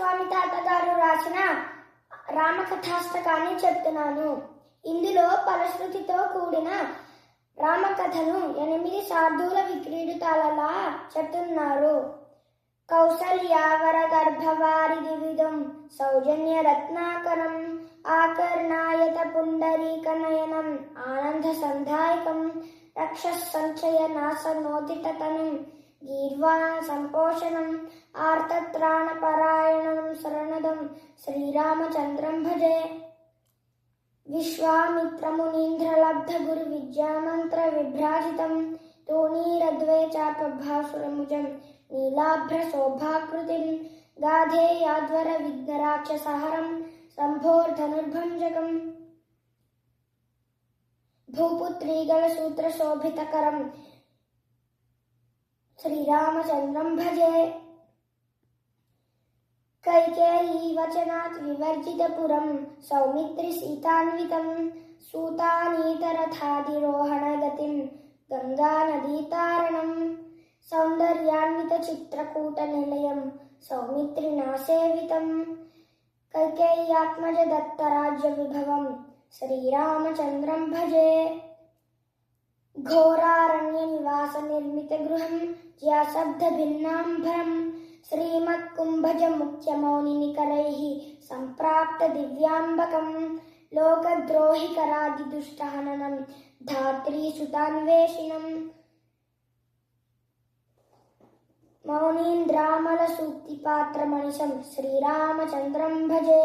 స్వామి తాతగారు రాసిన రామకథాష్టకాన్ని చెప్తున్నాను. ఇందులో ఫలశ్రుతితో కూడిన రామకథను 8 శార్దూల విక్రీడితాలలా చెప్తున్నారు. కౌసల్యావర గర్భవారిది విధం సౌజన్య రత్నాకరం ఆకర్ణాయత పుండరీక నయనం ఆనంద సంధాయకం రక్షసంచయ నాశనోదితతనం గీర్వాణ సంపోషణం ఆర్తత్రాణ పరాయణం శరణదం శ్రీరామచంద్రం భజే. విశ్వామిత్రమునీంద్రలబ్ధ గురు విద్యామంత్ర విభ్రాజితం తూణీరద్వైచాపభాసురముజం నీలాభ్ర శోభాకృతిం గాధేయాధ్వర విఘ్నరాక్షసహరం సంభోర్ధనుర్భంజకం భూపుత్రీగల సూత్ర శోభితకరం శ్రీరామచంద్రం భజే. కైకేయీ వచనాత్ వివర్జితపురం సౌమిత్రి సీతాన్వితం సూతానీతరథాధిరోహణగతిం గంగా నదీతారణం సౌందర్యాన్విత చిత్రకూట నిలయం సౌమిత్రినా సేవితం కైకేయ్యాత్మజ దత్తరాజ్య విభవం శ్రీరామచంద్రం భజే. ఘోరారణ్య నివాస నిర్మిత గృహం జ్యాశబ్ద భిన్నాంబరం శ్రీమత్కుంభజ ముఖ్య మౌని నికరైః సంప్రాప్త దివ్యాంబకం లోకద్రోహికరాది దుష్టహననం ధాత్రీ సుతాన్వేషిణం మౌనీంద్రామల సూక్తి పాత్రమనిశం శ్రీరామచంద్రం భజే.